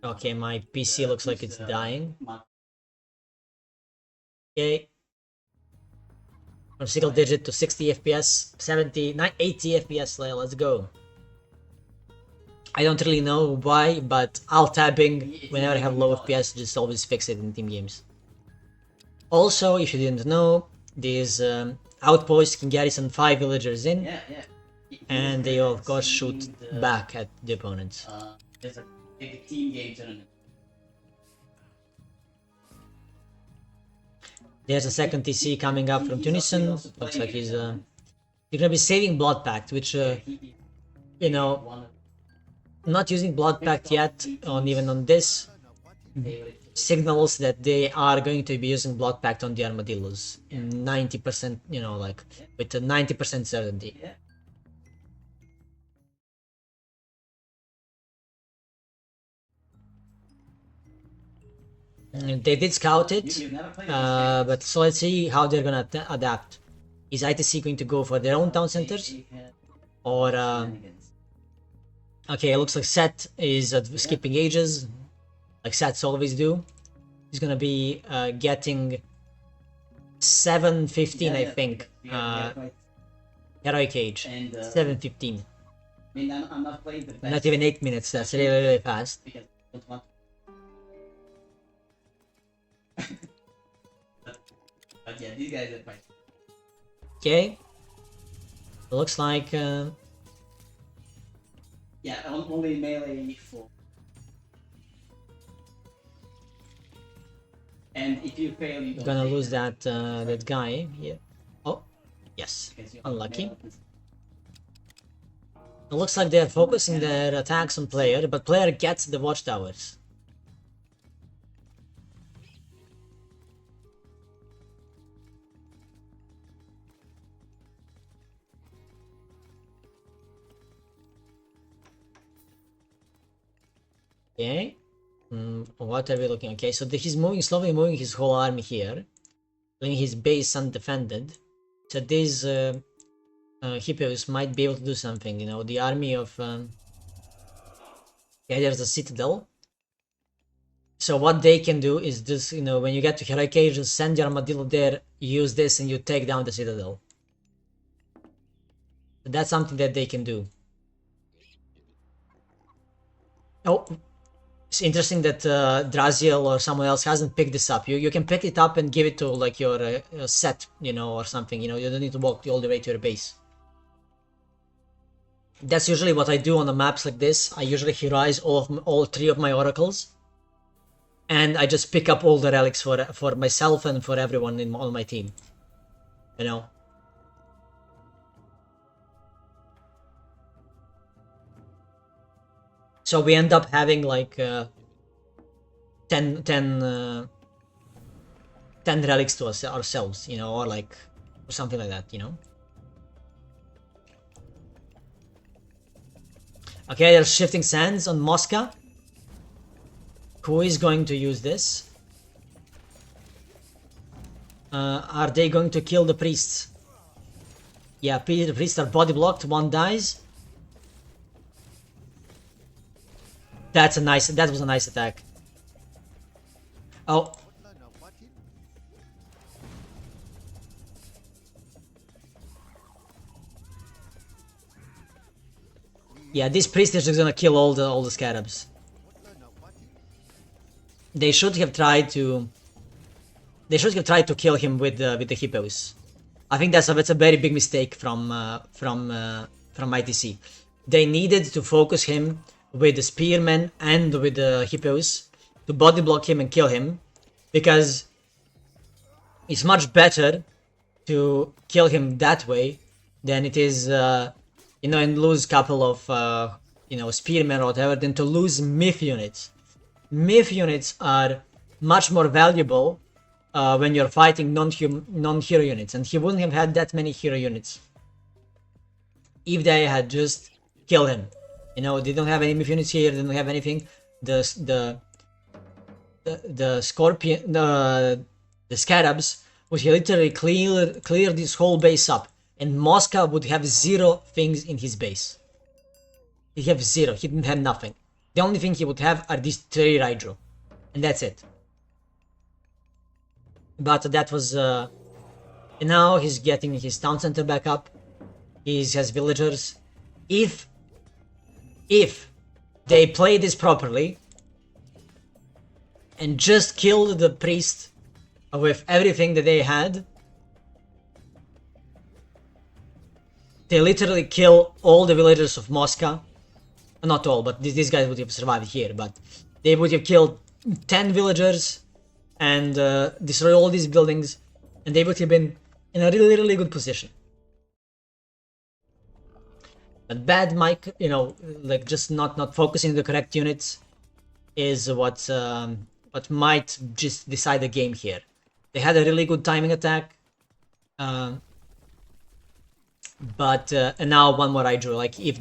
Speaker 1: Okay, my PC looks like it's dying. Okay. From single digit to 60 FPS, 70, 80 FPS, let's go. I don't really know why, but alt tabbing whenever I have low FPS just always fix it in team games. Also, if you didn't know, these outposts can garrison 5 villagers in, and they of course shoot back at the opponents.
Speaker 2: There's a big team game tournament.
Speaker 1: There's a second TC coming up from Tunison. Looks like he's gonna be saving Blood Pact, which not using Blood Pact yet, even on this, signals that they are going to be using Blood Pact on the armadillos. 90%, with a 90% certainty. They did scout it, but so let's see how they're gonna adapt. Is ITC going to go for their own town centers, or Okay, it looks like Set is skipping ages, like Sets always do. He's gonna be getting 7:15, I think. Heroic Age.
Speaker 2: And
Speaker 1: 7:15.
Speaker 2: I mean, I'm not playing the best.
Speaker 1: Not even 8 minutes. That's really fast.
Speaker 2: Because I don't want. But yeah, these guys are quite.
Speaker 1: Okay. Looks like.
Speaker 2: Yeah, only melee for. And if you fail, you don't
Speaker 1: Gonna
Speaker 2: take
Speaker 1: lose
Speaker 2: it.
Speaker 1: that guy. Yeah. Oh, yes.
Speaker 2: Because you have
Speaker 1: Unlucky.
Speaker 2: melee weapons.
Speaker 1: It looks like they're focusing their attacks on player, but player gets the watchtowers. Okay. What are we looking? Okay, so he's slowly moving his whole army here, leaving his base undefended. So these hippos might be able to do something. You know, the army of yeah, there's a citadel. So what they can do is just, you know, when you get to Heroic Age, just send your armadillo there, use this, and you take down the citadel. So that's something that they can do. Oh, it's interesting that Draziel or someone else hasn't picked this up. You can pick it up and give it to like your Set, you know, or something. You know, you don't need to walk all the way to your base. That's usually what I do on the maps like this. I usually heroize all 3 of my oracles, and I just pick up all the relics for myself and for everyone on my team. You know. So we end up having like 10 relics to ourselves, you know, or something like that, you know. Okay, they're shifting sands on Mosca. Who is going to use this? Are they going to kill the priests? Yeah, the priests are body blocked, one dies. That was a nice attack. Oh. Yeah, this priest is just gonna kill all the scarabs. They should have tried to kill him with the hippos. I think that's a very big mistake from ITC. They needed to focus him with the spearmen and with the hippos to body block him and kill him, because it's much better to kill him that way than it is, you know, and lose a couple of, you know, spearmen or whatever, than to lose myth units. Myth units are much more valuable when you're fighting non-hero units, and he wouldn't have had that many hero units if they had just killed him. You know, they don't have any myth units here, they don't have anything. The scorpion, the scarabs would literally clear this whole base up, and Mosca would have 0 things in his base. He'd have 0, he didn't have nothing. The only thing he would have are these 3 Raidro, and that's it. But that was, and now he's getting his town center back up. He has villagers. If they play this properly and just killed the priest with everything that they had, they literally kill all the villagers of Mosca. Not all, but these guys would have survived here, but they would have killed 10 villagers and destroyed all these buildings, and they would have been in a really good position. But bad mic, you know, like just not focusing the correct units is what might just decide the game here. They had a really good timing attack, but and now one more Hydro. Like if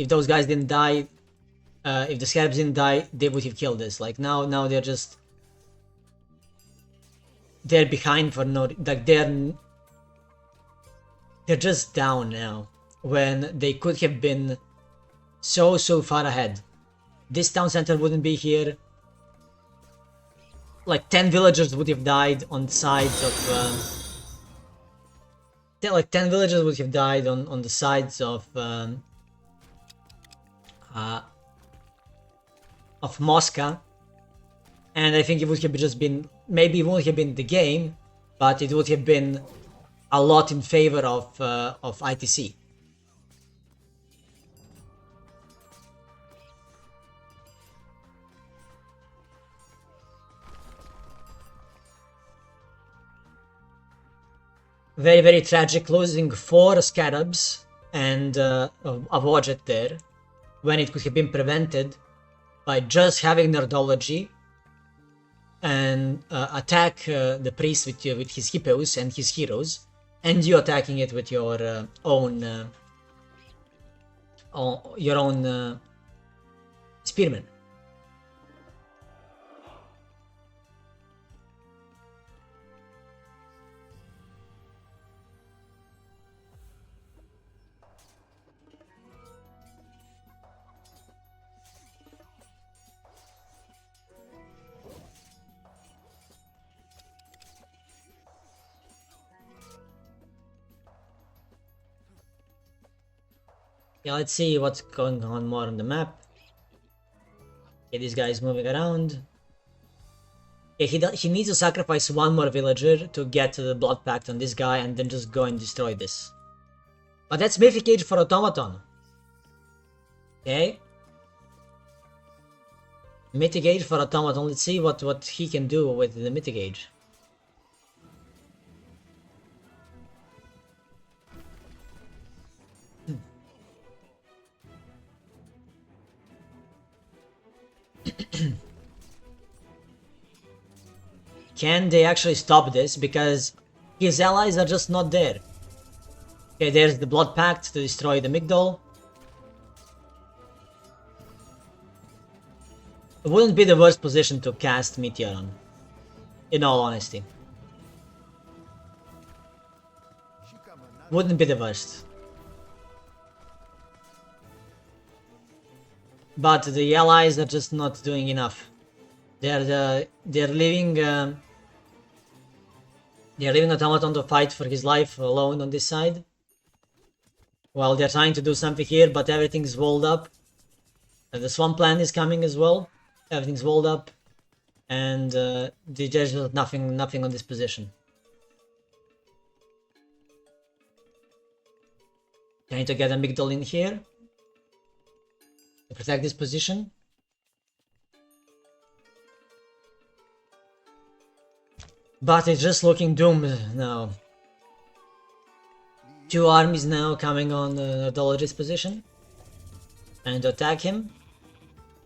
Speaker 1: those guys didn't die, if the Scarabs didn't die, they would have killed this. Like now they're behind for no, like they're just down now when they could have been so far ahead. This town center wouldn't be here. Like 10 villagers would have died on the sides of like 10 villagers would have died on the sides of Moscow, and I think it would have just been, maybe it won't have been the game, but it would have been a lot in favor of ITC. Very, very tragic, losing 4 scarabs and a Wadjet there, when it could have been prevented by just having Nerdology and attack the priest with his hippos and his heroes, and you attacking it with your own spearmen. Yeah, let's see what's going on more on the map. Okay, this guy is moving around. Yeah, he needs to sacrifice 1 more villager to get to the blood pact on this guy and then just go and destroy this. But that's Mythic Age for Automaton. Okay. Mythic Age for Automaton. Let's see what he can do with the Mythic Age. Can they actually stop this? Because his allies are just not there. Okay, there's the Blood Pact to destroy the Migdol. It wouldn't be the worst position to cast Meteor on, in all honesty. Wouldn't be the worst. But the allies are just not doing enough. They're leaving Automaton to fight for his life alone on this side. Well, they're trying to do something here, but everything's walled up. The Swampland is coming as well. Everything's walled up, and there's just nothing on this position. Trying to get a Migdol in here to protect this position. But it's just looking doomed now. 2 armies now coming on Nerdology's position and to attack him,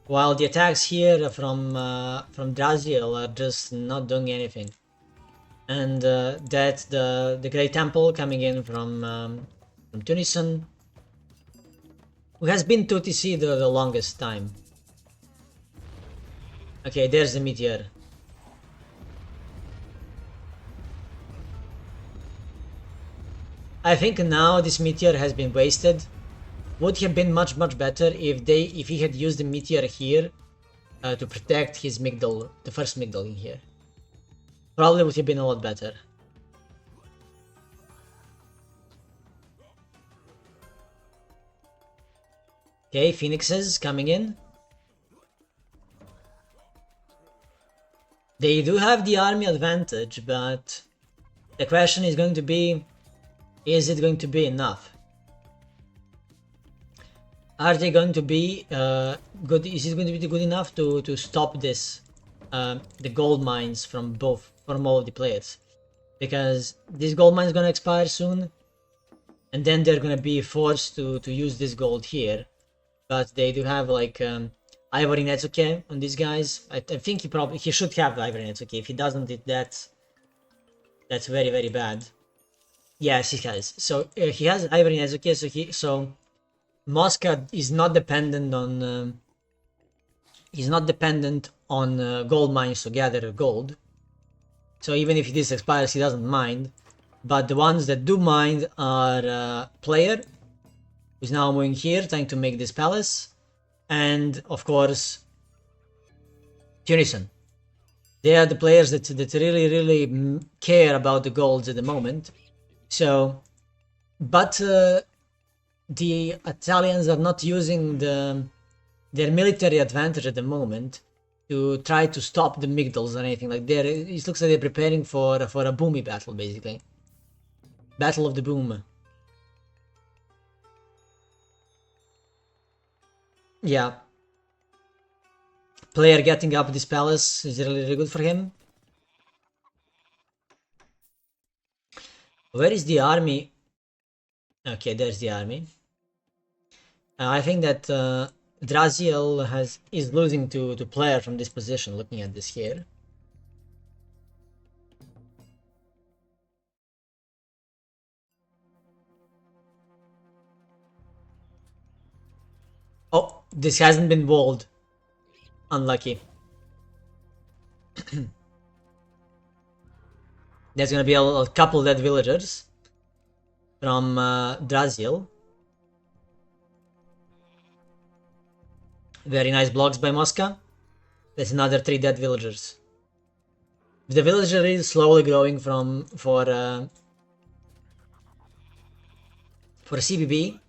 Speaker 1: while the attacks here from Draziel are just not doing anything. And that's the Great Temple coming in from Tunison, who has been 2TC the longest time. Okay, there's the Meteor. I think now this Meteor has been wasted. Would have been much better if he had used the Meteor here to protect his Migdol, the first Migdol in here. Probably would have been a lot better. Okay, Phoenixes coming in. They do have the army advantage, but the question is going to be, is it going to be enough? Are they going to be good? Is it going to be good enough to stop this, the gold mines from all of the players? Because this gold mine is gonna expire soon, and then they're gonna be forced to use this gold here. But they do have like Ivory Netsuke on these guys. I think he should have Ivory Netsuke. If he doesn't, that's very bad. Yes, he has. So he has Ivory Netsuke. So Moscow is not dependent on gold mines to gather gold. So even if this expires, he doesn't mind. But the ones that do mind are Player who's now moving here, trying to make this palace. And of course, Tunison. They are the players that really care about the golds at the moment. So, but the Italians are not using their military advantage at the moment to try to stop the Migdals or anything like that. It looks like they're preparing for a boomy battle, basically. Battle of the Boom. Yeah. Player getting up this palace is really good for him. Where is the army? Okay, there's the army. I think that Draziel is losing to player from this position, looking at this here. Oh, this hasn't been walled. Unlucky. There's gonna be a couple dead villagers from Draziel. Very nice blocks by Mosca. There's another 3 dead villagers. The villager is slowly growing for CBB.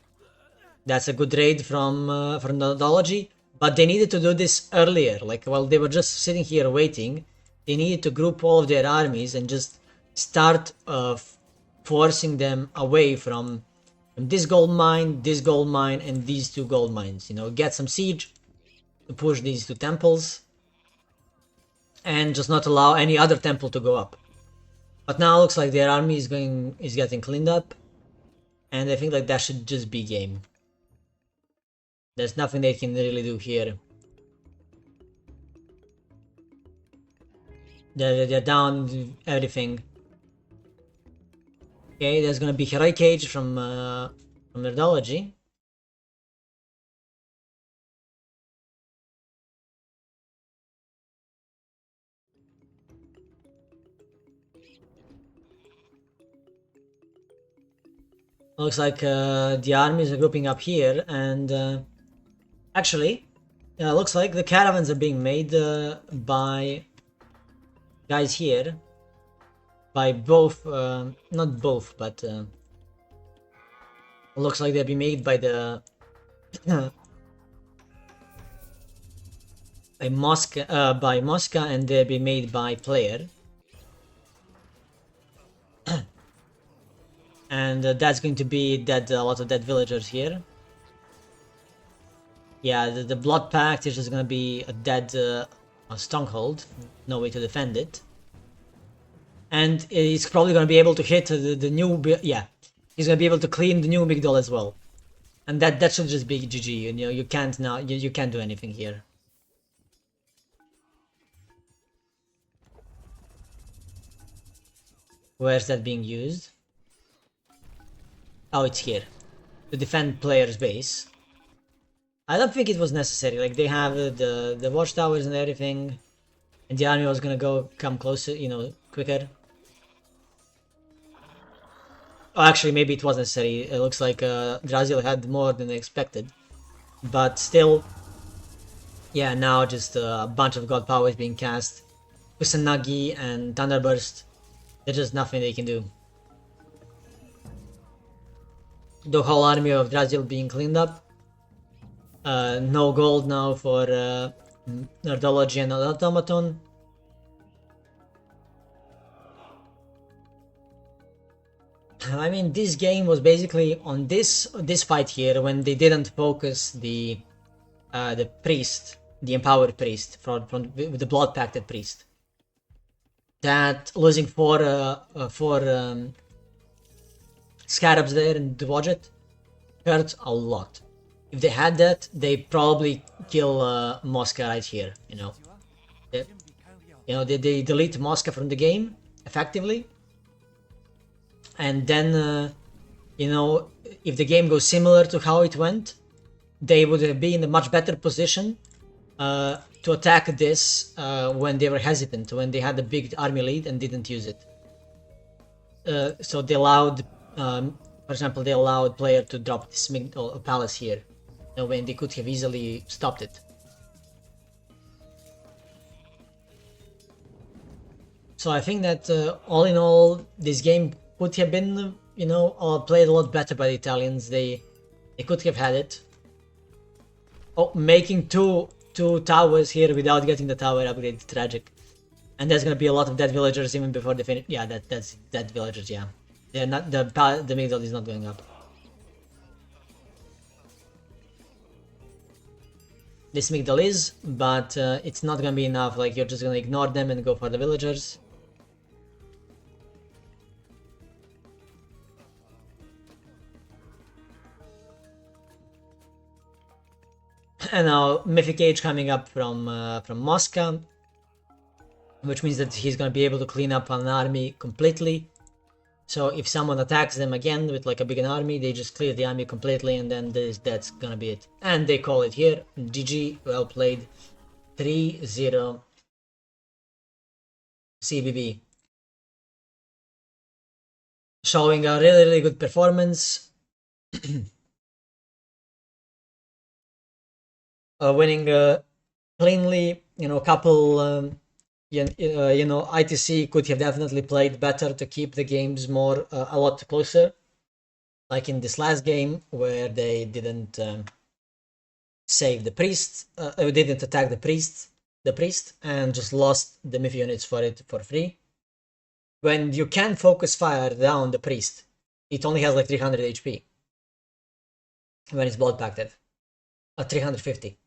Speaker 1: That's a good raid from Nodology, but they needed to do this earlier. Like while they were just sitting here waiting, they needed to group all of their armies and just start forcing them away from this gold mine, and these 2 gold mines. You know, get some siege to push these 2 temples, and just not allow any other temple to go up. But now it looks like their army is getting cleaned up, and I think like that should just be game. There's nothing they can really do here. They're down everything. Okay, there's gonna be Heroic Age from Nerdology. Looks like the armies are grouping up here, and actually, looks like the caravans are being made by guys here. By both, not both, but looks like they'll be made by the by Mosca, and they'll be made by player. And that's going to be a lot of dead villagers here. Yeah, the Blood Pact is just gonna be a dead stronghold, no way to defend it. And he's probably gonna be able to hit the new, yeah, he's gonna be able to clean the new Migdol as well. And that should just be GG. You know, you can't now, you can't do anything here. Where's that being used? Oh, it's here. To defend player's base. I don't think it was necessary. Like, they have the watchtowers and everything. And the army was gonna come closer, you know, quicker. Oh, actually, maybe it was necessary. It looks like Draziel had more than expected. But still, yeah, now just a bunch of god powers being cast. Kusanagi and Thunderburst. There's just nothing they can do. The whole army of Draziel being cleaned up. No gold now for Nerdology and Automaton. I mean, this game was basically on this fight here when they didn't focus the priest, the empowered priest from the blood pacted priest. That losing four scarabs there and dodge it hurt a lot. If they had that, they probably kill Mosca right here. You know, they delete Mosca from the game effectively, and then you know, if the game goes similar to how it went, they would be in a much better position to attack this when they were hesitant, when they had a big army lead and didn't use it. So they allowed For example, they allowed player to drop this palace here, when they could have easily stopped it. So I think that all in all, this game could have been, played a lot better by the Italians. They could have had it. Oh, making two towers here without getting the tower upgrade is tragic. And there's gonna be a lot of dead villagers even before they finish. Yeah, that's dead villagers. Yeah, they're not, the middle is not going up. This Migdal is, but it's not gonna be enough. Like, you're just gonna ignore them and go for the villagers. And now Mythic Age coming up from Moscow, which means that he's gonna be able to clean up an army completely. So if someone attacks them again with like a big army, they just clear the army completely, and then that's gonna be it. And they call it here. GG, well played. 3-0 CBB. Showing a really good performance. Winning cleanly, a couple, ITC could have definitely played better to keep the games a lot closer. Like in this last game where they didn't save the priest, didn't attack the priest, and just lost the myth units for it for free. When you can focus fire down the priest, it only has like 300 HP. When it's blood pacted, 350.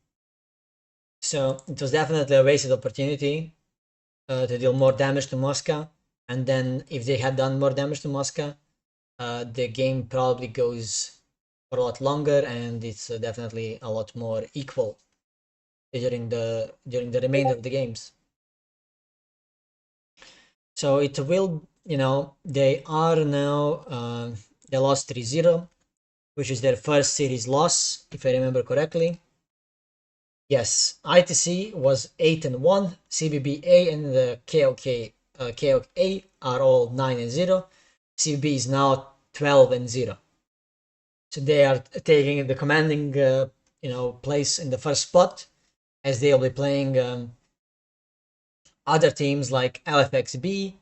Speaker 1: So it was definitely a wasted opportunity to deal more damage to Moscow. And then if they had done more damage to Moscow, the game probably goes for a lot longer, and it's definitely a lot more equal during the remainder of the games. So it will, they are now, they lost 3-0, which is their first series loss, if I remember correctly. Yes, ITC was 8-1, CBBA and the KOK are all 9-0. CBB is now 12-0. So they are taking the commanding, place in the first spot, as they'll be playing other teams like LFXB,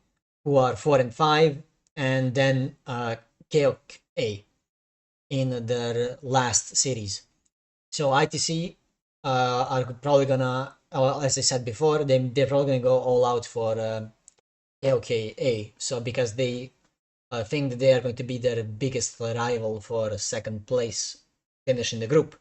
Speaker 1: who are 4-5, and then KOK in their last series. So ITC are probably gonna, as I said before, they're probably gonna go all out for KOKA. So because they think that they are going to be their biggest rival for second place finish in the group.